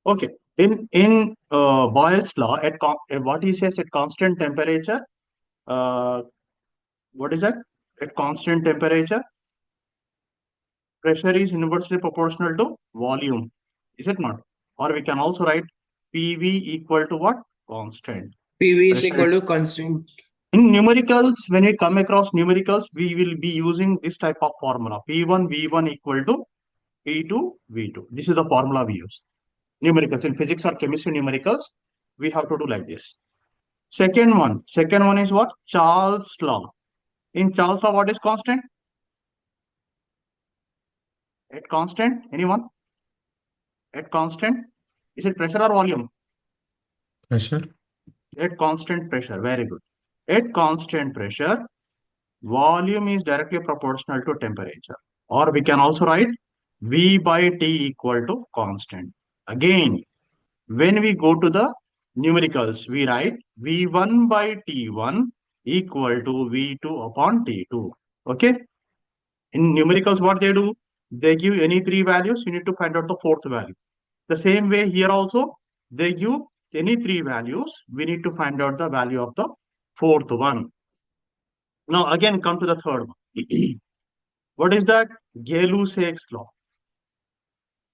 Okay. In Boyle's law, what he says at constant temperature, uh, what is that? At constant temperature, pressure is inversely proportional to volume. Is it not? Or we can also write PV equal to what? Constant. PV is Pressure. equal to constant. In numericals, when we come across numericals, we will be using this type of formula. P1 V1 equal to P2 V2. This is the formula we use. Numericals in physics or chemistry numericals, we have to do like this. Second one is what? Charles law. In Charles law, what is constant? At constant, anyone? At constant, is it pressure or volume? Pressure. At constant pressure, very good. At constant pressure, volume is directly proportional to temperature. Or we can also write V by T equal to constant. Again, when we go to the numericals, we write V1 by T1 equal to V2 upon T2. Okay. In numericals, what they do, they give any three values, you need to find out the fourth value. The same way here also, they give any three values, we need to find out the value of the fourth one. Now again, come to the third one. What is that? Gay-Lussac's law.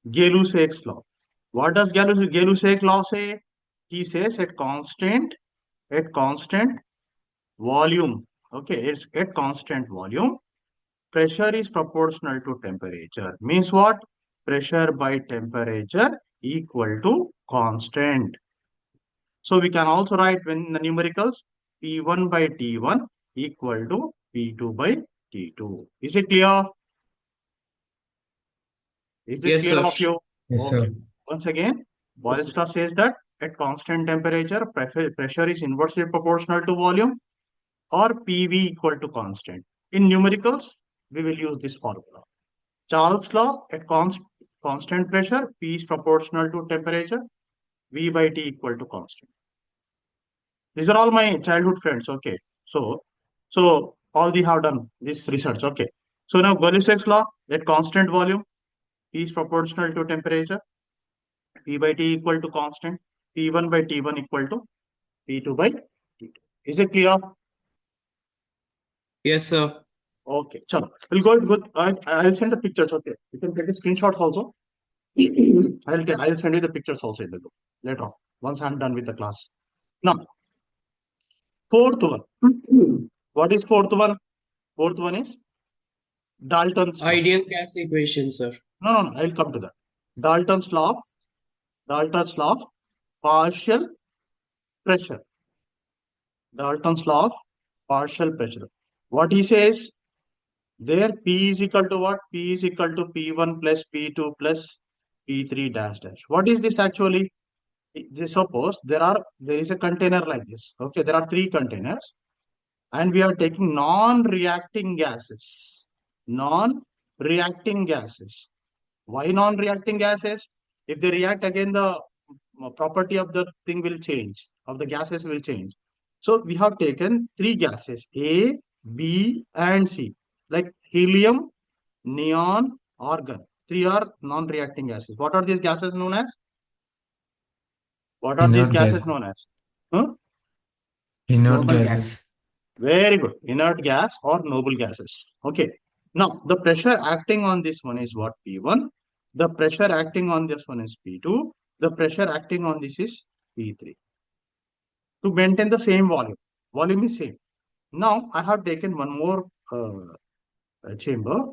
Gay-Lussac's law. What does Gay-Lussac's law say? He says at constant volume. Okay, it's at constant volume. Pressure is proportional to temperature. Means what? Pressure by temperature equal to constant. So we can also write when the numericals P1 by T1 equal to P2 by T2. Is it clear? Is this Yes, clear sir. of you? Yes, Okay. sir. Once again, Yes, Boyle's sir. law says that at constant temperature, pressure is inversely proportional to volume or PV equal to constant. In numericals, we will use this formula. Charles' law, at constant pressure, P is proportional to temperature, V by T equal to constant. These are all my childhood friends. Okay. So all they have done this research. Okay. So now Gay-Lussac's law, at constant volume, P is proportional to temperature, P by T equal to constant, P1 by T1 equal to P2 by T2. Is it clear? Yes, sir. Okay. Chalo. We'll go with, I'll send the pictures. Okay. You can take the screenshots also. I'll send you the pictures also in the group later on, once I'm done with the class. Now, fourth one. What is fourth one? Fourth one is Dalton's law. Ideal gas equation, sir. No. I'll come to that. Dalton's law of Dalton's law of partial pressure. Dalton's law of partial pressure. What he says there, P is equal to what? P is equal to P1 plus P2 plus P3 dash dash. What is this actually? Suppose there is a container like this. Okay, there are three containers, and we are taking non-reacting gases. Non-reacting gases. Why non-reacting gases? If they react again, the property of the thing will change, of the gases will change. So we have taken three gases, A, B, and C, like helium, neon, argon. Three are non-reacting gases. What are these gases known as? What are these Inert gas. gases known as? Huh? Inert Noble gases. gas. Very good. Inert gas or noble gases. Okay. Now, the pressure acting on this one is what? P1. The pressure acting on this one is P2. The pressure acting on this is P3. To maintain the same volume. Volume is same. Now, I have taken one more chamber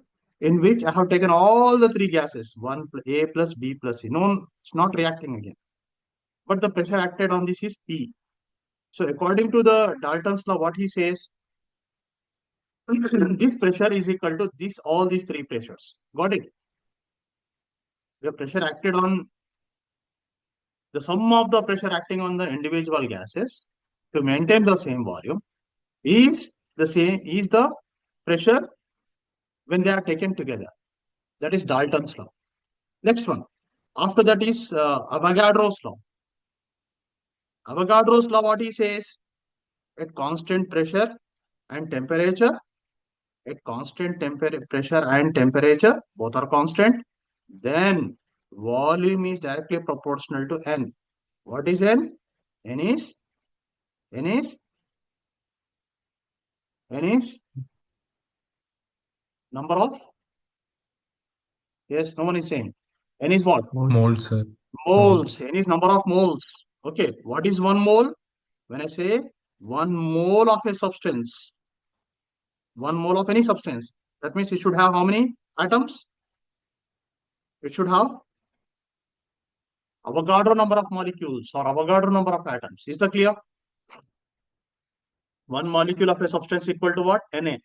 in which I have taken all the three gases, one A plus B plus C. No, it's not reacting again. But the pressure acted on this is P. So according to the Dalton's law, what he says, this pressure is equal to all these three pressures. Got it? The pressure acted on the sum of the pressure acting on the individual gases to maintain the same volume is the pressure when they are taken together. That is Dalton's law. Next one. After that is Avogadro's law. Avogadro's law, what he says, at constant pressure and temperature, at constant pressure and temperature, both are constant, then volume is directly proportional to N. What is N? N is N is N is number of, yes, no one is saying. N is what? Mold, sir. Moles. N is number of moles. Okay, what is one mole? When I say 1 mole of a substance, 1 mole of any substance, that means it should have how many atoms? It should have Avogadro number of molecules or Avogadro number of atoms. Is that clear? One molecule of a substance equal to what? Na.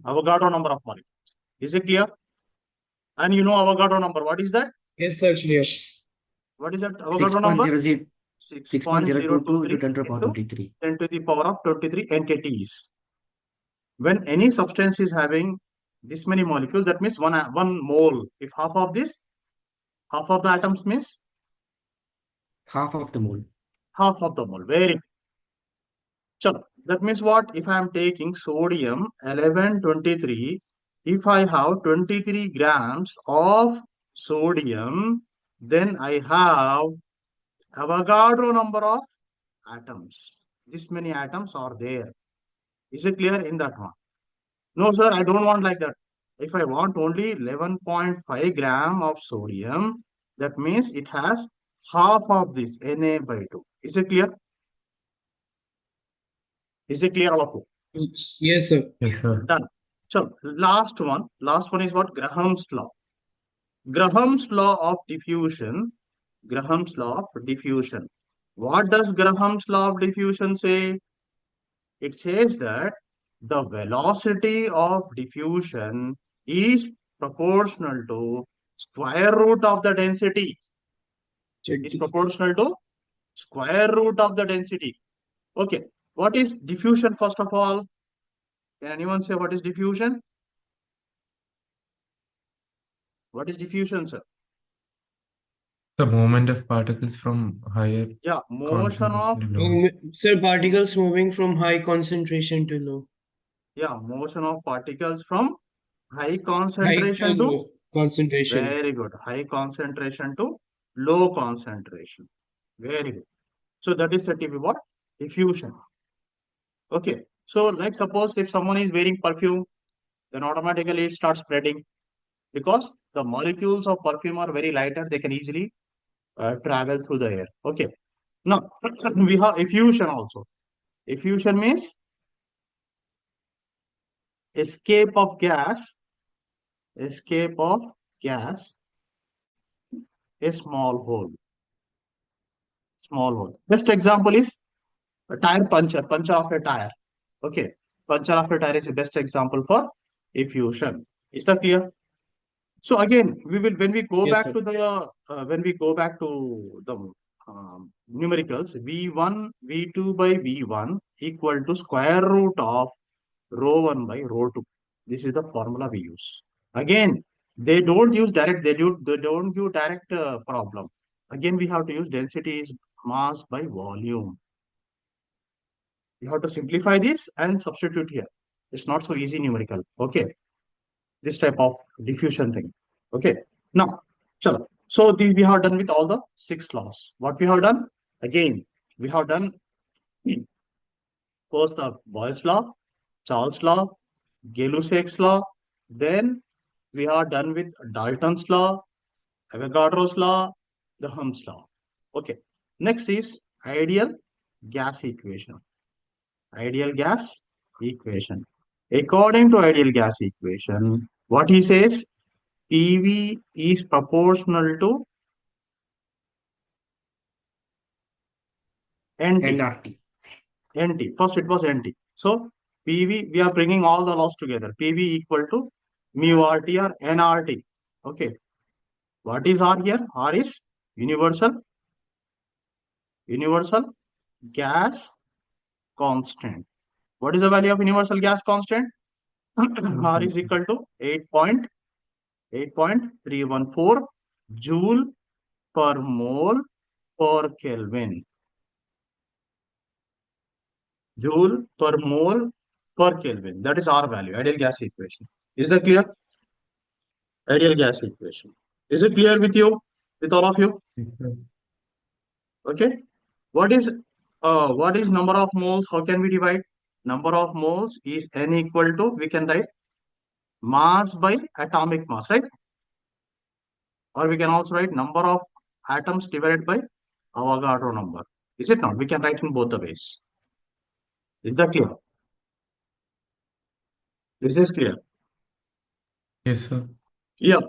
Avogadro number of molecules. Is it clear? And you know Avogadro number. What is that? Yes, sir, clear. What is that Avogadro number? 6.00 6.022 6.023 into 10 to the power into 23. 10 to the power of 23 entities. When any substance is having this many molecules, that means one mole. If half of this, half of the atoms means Half of the mole. half of the mole. Very good. Chalo. That means what? If I am taking sodium 1123, if I have 23 grams of sodium, then I have Avogadro number of atoms. This many atoms are there. Is it clear in that one? No, sir, I don't want like that. If I want only 11.5 gram of sodium, that means it has half of this Na by 2. Is it clear? Is it clear, all of you? Yes, sir. Yes, sir. Done. So, last one. Last one is what? Graham's law. Graham's law of diffusion. Graham's law of diffusion. What does Graham's law of diffusion say? It says that the velocity of diffusion is proportional to square root of the density. Is proportional to square root of the density. Okay. What is diffusion first of all? Can anyone say what is diffusion? What is diffusion, sir? The movement of particles from higher Yeah, motion of, concentration to lower. Sir, particles moving from high concentration to low. yeah, motion of particles from high High concentration to to, low concentration. very good, high concentration to low concentration. Very good. So that is said to be what? Diffusion. Okay. So like suppose if someone is wearing perfume, then automatically it starts spreading because the molecules of perfume are very lighter. They can easily travel through the air. Okay. Now we have effusion also. Effusion means escape of gas, escape of gas, a small hole. Small hole. Best example is a tire puncture, puncture of a tire. Okay. Puncture of a tire is the best example for effusion. Is that clear? So again, we will when we go Yes, back sir. to the numericals, V1 V2 by V1 equal to square root of rho 1 by rho 2. This is the formula we use. Again, they don't use direct. They don't give direct problem. Again, we have to use density is mass by volume. You have to simplify this and substitute here. It's not so easy numerical. Okay. This type of diffusion thing. Okay. Now, chalo. So we have done with all the 6 laws. What we have done? Again, we have done first the Boyle's law, Charles' law, Gay-Lussac's law. Then we are done with Dalton's law, Avogadro's law, Graham's law. Okay. Next is ideal gas equation. Ideal gas equation. According to ideal gas equation, what he says, PV is proportional to NT. NRT. NT. First it was NT. So PV, we are bringing all the laws together. PV equal to mu RT or nRT. Okay. What is R here? R is universal gas constant. What is the value of universal gas constant? R is equal to 8.314 joule per mole per Kelvin. Joule per mole per Kelvin. That is our value, ideal gas equation. Is that clear? Ideal gas equation. Is it clear with you? with all of you? Yes, sir. Okay. What is number of moles? How can we divide? Number of moles is N equal to, we can write mass by atomic mass, right? Or we can also write number of atoms divided by Avogadro number. Is it not? We can write in both the ways. Is that clear? Is this clear? Yes, sir. Yeah.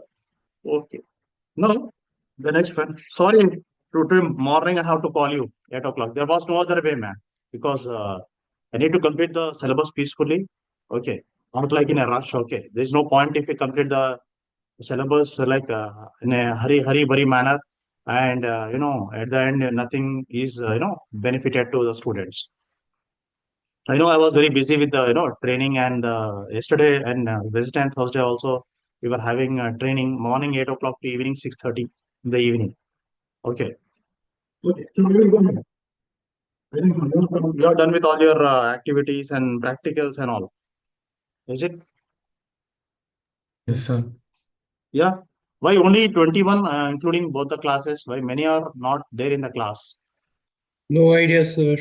Okay. Now, the next one. Sorry, today morning I have to call you 8 o'clock. There was no other way, man, because I need to complete the syllabus peacefully. Okay. Not like in a rush. Okay. There's no point if we complete the syllabus like in a hurry burry manner, and at the end nothing is benefited to the students. I know I was very busy with the training, and yesterday and Wednesday and Thursday also we were having training morning 8 o'clock to evening 6:30 in the evening. Okay. Okay. So we will go ahead. I think you are done with all your activities and practicals and all. Is it? Yes, sir. Yeah. Why only 21, including both the classes? Why many are not there in the class? No idea, sir.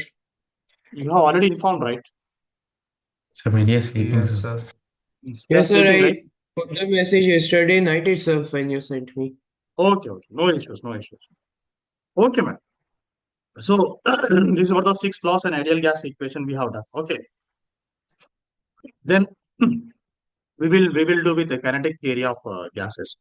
You have already informed, right? So many are sleeping, Yes, sir. sir. They are Yes, sir. sleeping, right? I put the message yesterday night itself when you sent me. Okay, okay. No issues, no issues. Okay, man. So this is what the six laws and ideal gas equation we have done. Okay. Then we will do with the kinetic theory of gases.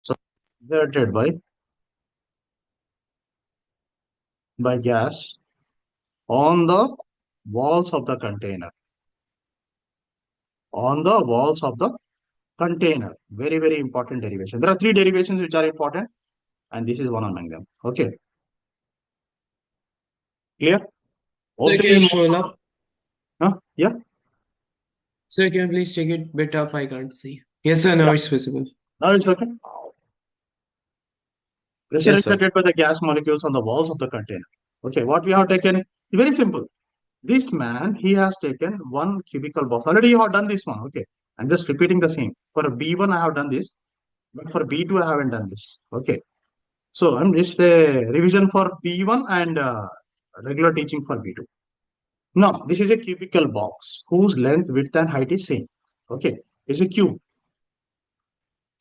So generated by gas on the walls of the container. On the walls of the container. Very, very important derivation. There are three derivations which are important, and this is one among them. Okay. Clear? Sir, Mostly can you in scroll up? yeah, Sir, can you please take it bit up? I can't see. Yes, sir. Now yeah. it's visible. Now it's okay. Pressure Yes, is sir. exerted by the gas molecules on the walls of the container. Okay, what we have taken, very simple. This man, he has taken one cubical box. Already you have done this one. Okay, I'm just repeating the same. For B1, I have done this, but for B2, I haven't done this. Okay, so I'm just a revision for B1 and regular teaching for B2. Now, this is a cubical box whose length, width, and height is same. Okay, it's a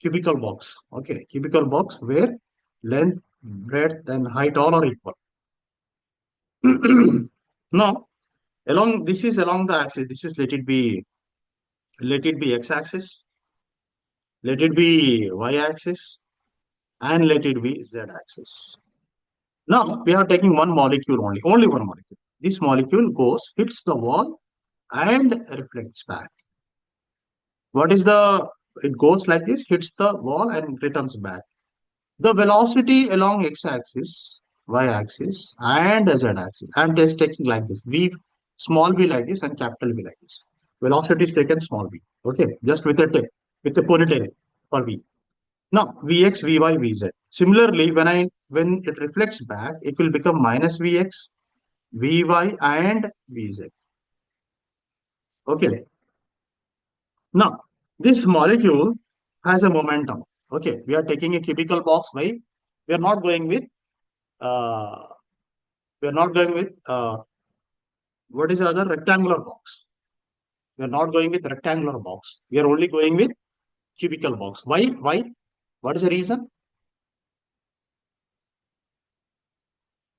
cubical box. Okay, cubical box where length, breadth, and height all are equal. Now, along this is along the axis. This is let it be x-axis, let it be y-axis, and let it be z-axis. Now we are taking one molecule only one molecule. This molecule goes, hits the wall, and reflects back. What is the? It goes like this, hits the wall, and returns back. The velocity along x-axis, y-axis, and z-axis. I'm just taking like this. Small v like this and capital V like this. Velocity is taken small v. Okay, just with a ponytail for v. Now Vx, Vy, Vz. Similarly, when it reflects back, it will become minus Vx, Vy, and Vz. Okay. Now this molecule has a momentum. Okay, we are taking a cubical box. Why? We are not going with uh, we are not going with what is the other rectangular box. We are not going with rectangular box. We are only going with cubical box. Why? Why? What is the reason?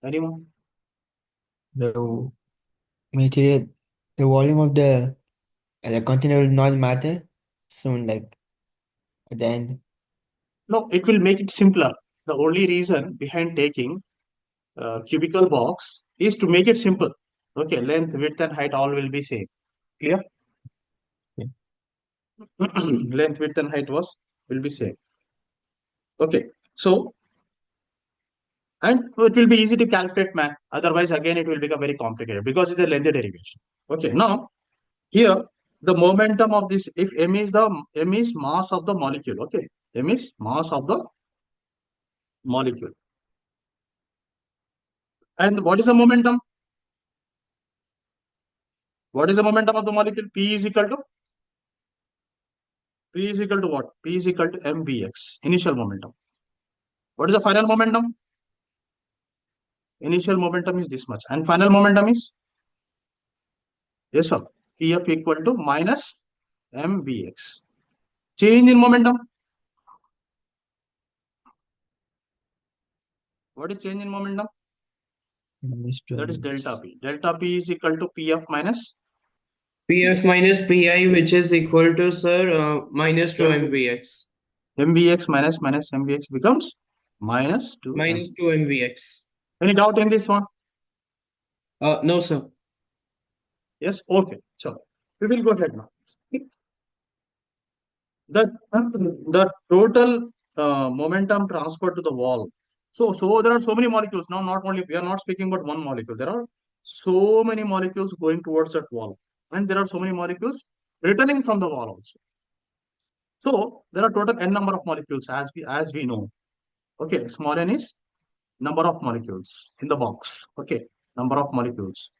Anyone? The material, the volume of the container will not matter soon, like at the end. No, it will make it simpler. The only reason behind taking cubical box is to make it simple. Okay, length, width, and height all will be same. Clear? Yeah. Length, width, and height will be same. Okay, so and it will be easy to calculate, man. Otherwise, again, it will become very complicated because it's a lengthy derivation. Okay, now here the momentum of this, if m is mass of the molecule. Okay, m is mass of the molecule. And what is the momentum? What is the momentum of the molecule? P is equal to what? P is equal to mvx, initial momentum. What is the final momentum? Initial momentum is this much, and final momentum is, yes sir, Pf equal to minus mvx. Change in momentum. What is change in momentum? That is delta P. Delta P is equal to Pf minus Pf minus Pi, which is equal to, sir, minus 2 mvx. mvx minus mvx becomes minus 2 Minus mvx. 2 mvx. Any doubt in this one? No, sir. Yes, okay. So we will go ahead now. The total momentum transferred to the wall. So there are so many molecules now. Not only, we are not speaking about one molecule. There are so many molecules going towards that wall, and there are so many molecules returning from the wall also. So there are total n number of molecules as we know. Okay, small n is number of molecules in the box. Okay, number of molecules.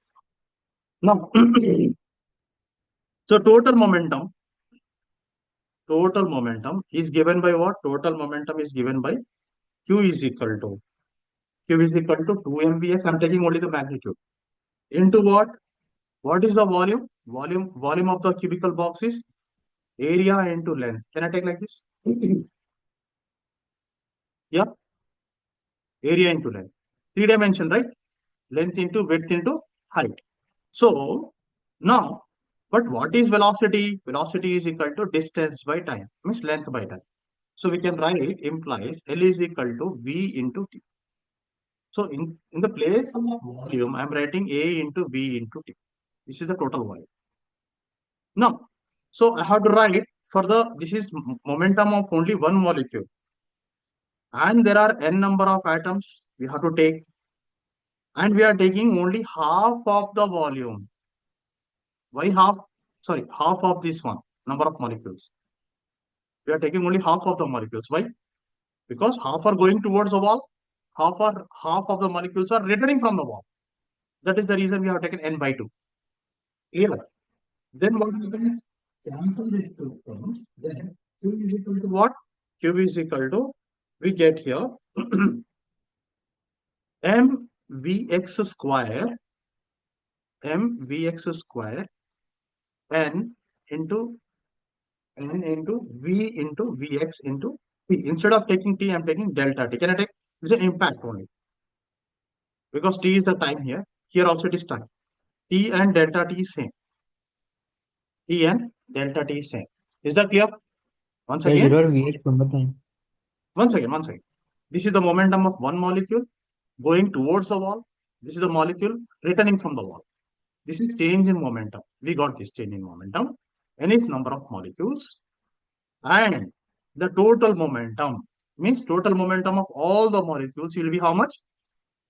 Now, so total momentum is given by what? Total momentum is given by Q is equal to 2 mvx. I'm taking only the magnitude into what? What is the volume? Volume of the cubical box is area into length. Can I take like this? Yeah, area into length. 3-dimension, right? Length into width into height. So now, but what is velocity? Velocity is equal to distance by time, means length by time. So we can write implies L is equal to V into T. So in the place of volume, I'm writing A into V into T. This is the total volume. Now, so I have to write for this is momentum of only one molecule. And there are n number of atoms we have to take. And we are taking only half of the volume. Why half? Sorry, half of this one, number of molecules. We are taking only half of the molecules. Why? Because half are going towards the wall, half of the molecules are returning from the wall. That is the reason we have taken n by 2. Clear? Then what happens? Cancel these two terms. Then Q is equal to what? Q is equal to, we get here mvx square n into v into vx into t. Instead of taking t, I'm taking delta t. Can I take? This is an impact only, because t is the time here. Here also it is time. T and delta t is same. T and delta t is same. Is that clear? Once Why again. 0 VH one more time? Once again. This is the momentum of one molecule going towards the wall. This is the molecule returning from the wall. This is change in momentum. We got this change in momentum. N is number of molecules. And the total momentum means total momentum of all the molecules will be how much?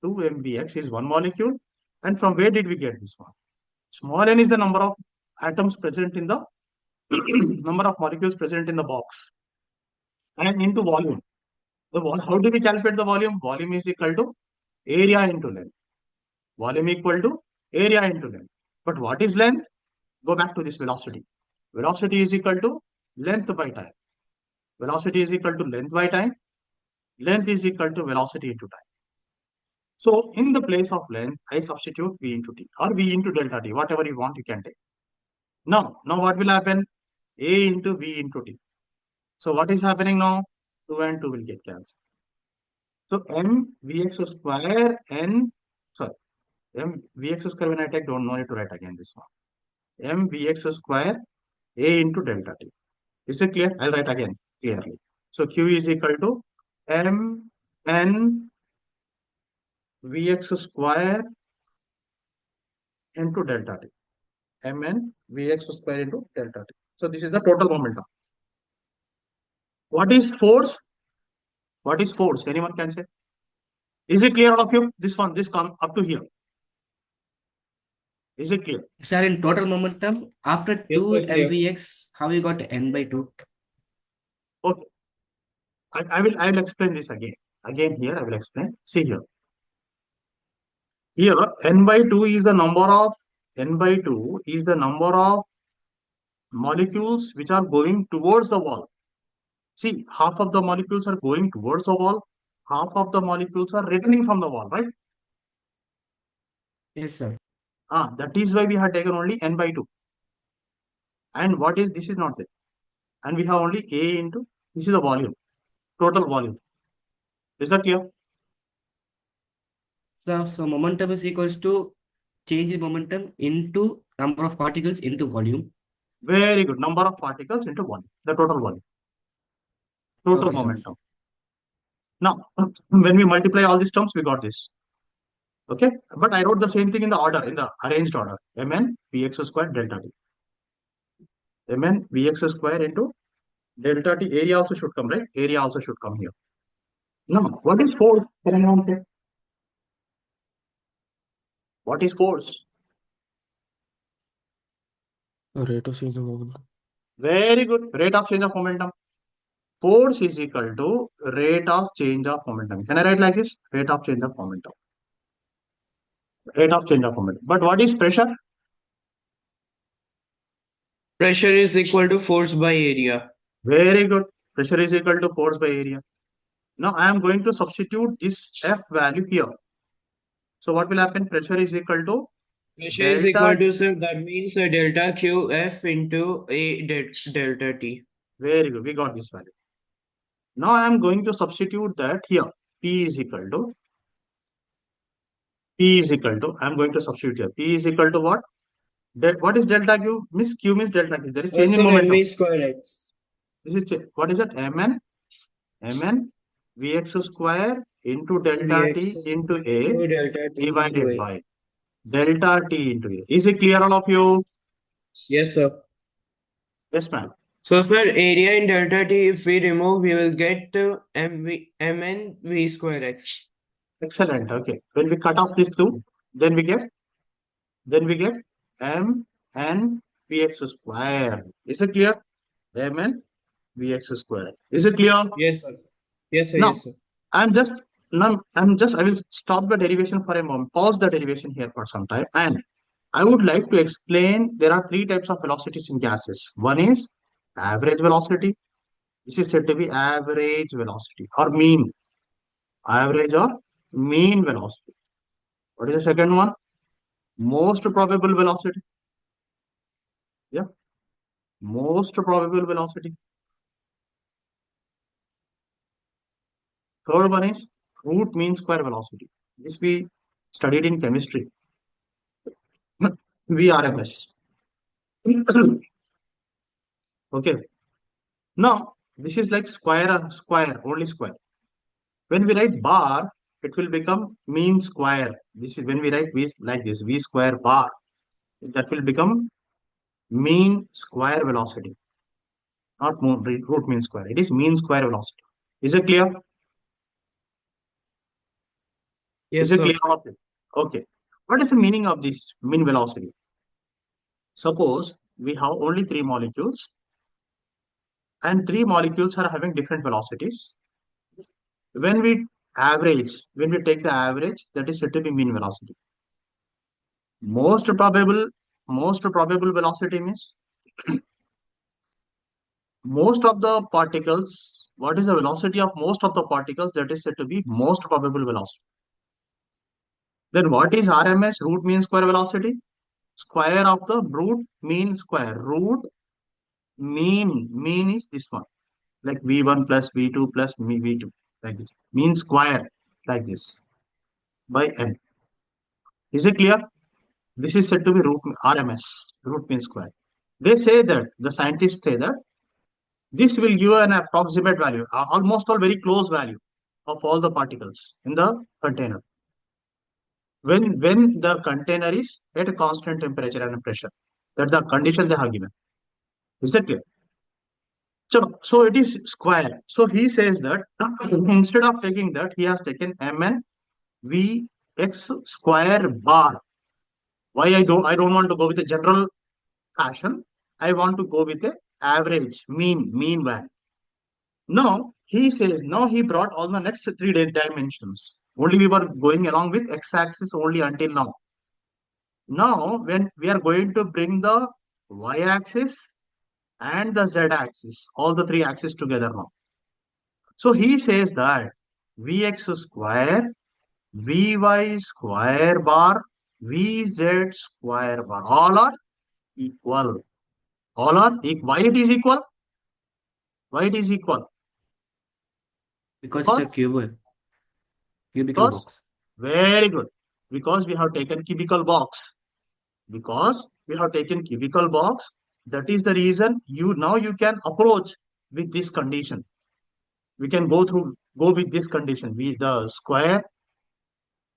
2 mvx is one molecule. And from where did we get this one? Small n is the number of atoms present in the number of molecules present in the box. And into volume. How do we calculate the volume? Volume is equal to area into length. Volume equal to area into length. But what is length? Go back to this velocity. Velocity is equal to length by time. Velocity is equal to length by time. Length is equal to velocity into time. So in the place of length, I substitute V into T or V into delta T, whatever you want, you can take. Now what will happen? A into V into T. So what is happening now? 2 and 2 will get cancelled. So m Vx square n, sorry, m Vx square when I take, don't need to write again this one. M Vx square A into delta T. Is it clear? I'll write again clearly. So Q is equal to m n Vx square into delta T. Mn Vx square into delta T. So this is the total momentum. What is force? What is force? Anyone can say? Is it clear, all of you? This come up to here. Is it clear? Sir, in total momentum, after Yes, 2 sir, clear. mvx, how you got n by 2? Okay. I will explain this again. Again here I will explain. See here. Here n by 2 is the number of n by 2 is the number of molecules which are going towards the wall. See, half of the molecules are going towards the wall, half of the molecules are returning from the wall, right? Yes, sir. That is why we have taken only n by 2. And what is this is not there. And we have only A into this is the volume, total volume. Is that clear? So momentum is equals to change in momentum into number of particles into volume. Very good. Number of particles into volume, the total volume, total Okay, sir. momentum. Now, when we multiply all these terms, we got this. Okay, but I wrote the same thing in the order, in the arranged order. Mn Vx square delta T. Mn Vx square into delta T. Area also should come, right? Area also should come here. Now, what is force? Can anyone say? What is force? Rate of change of momentum. Very good. Rate of change of momentum. Force is equal to rate of change of momentum. Can I write like this? Rate of change of momentum. Rate of change of momentum. But what is pressure? Pressure is equal to force by area. Very good. Pressure is equal to force by area. Now I am going to substitute this F value here. So what will happen? Pressure is equal to Pressure is equal to, sir, that means delta QF into delta T. Very good. We got this value. Now I am going to substitute that here. P is equal to I am going to substitute here. P is equal to what? What is delta Q? Miss Q means delta Q. There is change in Also momentum. mv square x. This is what is it? Mn Vx square into delta T into A delta T divided into A. by delta T into A. Is it clear all of you? Yes, sir. Yes, ma'am. So, sir, area in delta T, if we remove, we will get mn v square x. Excellent. Okay. When we cut off these two, then we get M N Vx square. Is it clear? Mn Vx square. Is it clear? Yes, sir. Yes, sir. Now, Yes, sir. I will stop the derivation for a moment, pause the derivation here for some time, and I would like to explain there are three types of velocities in gases. One is average velocity. This is said to be average velocity or mean, average or mean velocity. What is the second one? Most probable velocity. Yeah, most probable velocity. Third one is root mean square velocity. This we studied in chemistry. VRMS. Okay. Now, this is like square, only square. When we write bar, it will become mean square. This is when we write V like this, V square bar. That will become mean square velocity, not root mean square. It is mean square velocity. Is it clear? Yes, Is it sir. clear all of it? Okay. What is the meaning of this mean velocity? Suppose we have only three molecules and three molecules are having different velocities. When we when we take the average, that is said to be mean velocity. Most probable velocity means most of the particles. What is the velocity of most of the particles? That is said to be most probable velocity. Then what is RMS, root mean square velocity? Square of the root mean square. Root mean is this one, like V1 plus V2 plus V2, like this. Mean square, like this, by N. Is it clear? This is said to be root RMS, root mean square. They say that, the scientists say that this will give an approximate value, almost all very close value of all the particles in the container. When the container is at a constant temperature and pressure, that's the condition they have given. Is that clear? So it is square. So he says that instead of taking that, he has taken Mn Vx square bar. Why I don't want to go with a general fashion. I want to go with a average, mean value. Now he says, now he brought all the next dimensions. Only we were going along with x-axis only until now. Now, when we are going to bring the y-axis and the z-axis, all the three axes together now. So he says that Vx square, Vy square bar, Vz square bar, all are equal. All are equal. Why it is equal? Why it is equal? Because it's a cubical Because box. very good. Because we have taken cubical box. Because we have taken cubical box, that is the reason you can approach with this condition. We can go with this condition. The square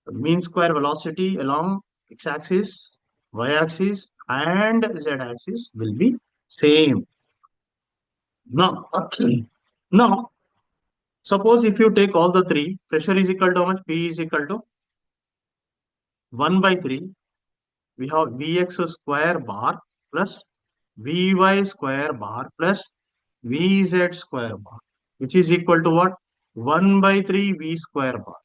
mean square velocity along x-axis, y-axis, and z-axis will be same. Now, now suppose if you take all the three, pressure is equal to how much? P is equal to 1 by 3. We have Vx square bar plus Vy square bar plus Vz square bar, which is equal to what? 1 by 3 V square bar.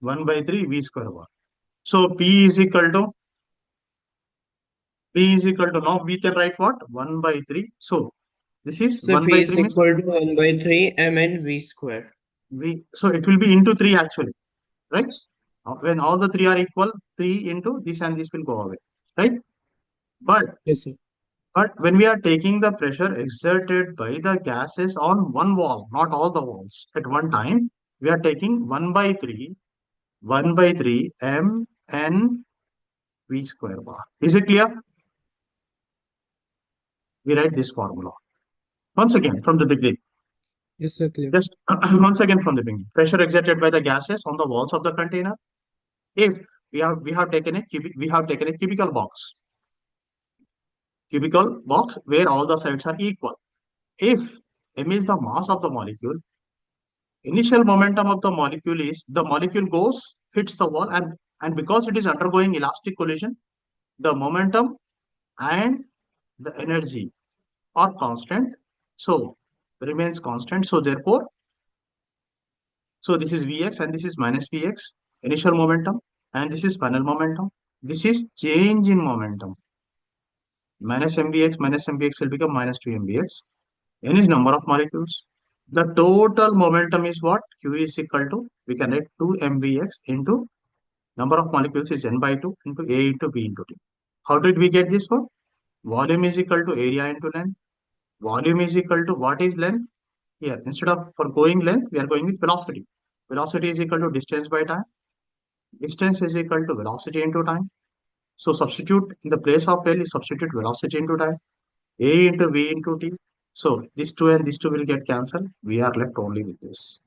1 by 3 V square bar. So P is equal to now we can write what? 1 by 3. So this is So 1 P by is 3 means equal to 1 by 3 mn v square. so it will be into 3 actually, right? When all the three are equal, 3 into this and this will go away, right? But Yes, sir. when we are taking the pressure exerted by the gases on one wall, not all the walls at one time, we are taking 1 by 3 m n v square bar. Is it clear? We write this formula. Once again from the beginning. Yes, sir, clear. Just once again from the beginning. Pressure exerted by the gases on the walls of the container. If we have taken a cubical box. Cubical box where all the sides are equal. If m is the mass of the molecule, initial momentum of the molecule is the molecule hits the wall, and because it is undergoing elastic collision, the momentum and the energy are constant. So remains constant. So therefore, so this is Vx and this is minus Vx, initial momentum, and this is final momentum. This is change in momentum. Minus mvx will become minus 2 mvx. N is number of molecules. The total momentum is what? Q is equal to, we can write 2 mvx into number of molecules is n by 2 into A into B into T. How did we get this one? Volume is equal to area into length. Volume is equal to what is length? Here, instead of for going length, we are going with velocity. Velocity is equal to distance by time. Distance is equal to velocity into time. So substitute in the place of L is substitute velocity into time. A into V into T. So this 2 and this 2 will get cancelled. We are left only with this.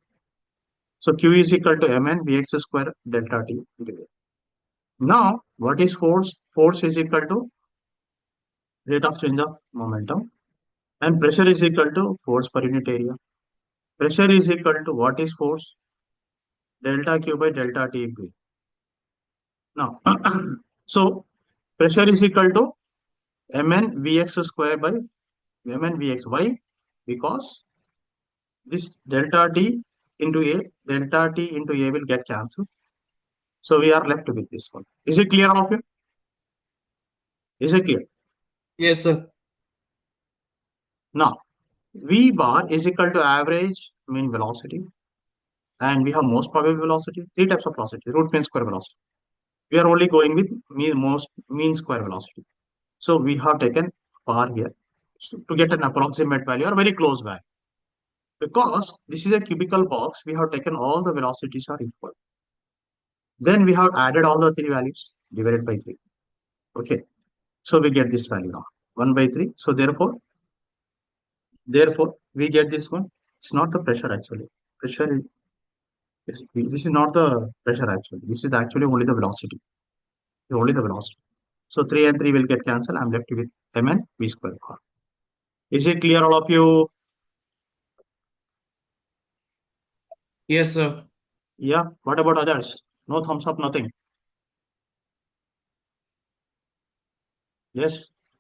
So Q is equal to Mn Vx square delta T. Now, what is force? Force is equal to rate of change of momentum. And pressure is equal to force per unit area. Pressure is equal to what is force? Delta Q by delta T into A. Now, so pressure is equal to Mn Vx square by Mn Vx. Why? Because this delta T into A will get cancelled. So we are left with this one. Is it clear all of you? Is it clear? Yes, sir. Now, V bar is equal to average mean velocity. And we have most probable velocity. Three types of velocity. Root mean square velocity. We are only going with mean square velocity. So we have taken bar here to get an approximate value or very close value. Because this is a cubical box, we have taken all the velocities are equal. Then we have added all the three values divided by 3. Okay. So we get this value now. 1 by 3. So therefore, we get this one. It's not the pressure actually. Pressure this is not the pressure actually. This is actually only the velocity. Only the velocity. So 3 and 3 will get cancelled. I'm left with mn v square bar. Is it clear all of you? Yes, sir. Yeah. What about others? No thumbs up, nothing. Yes.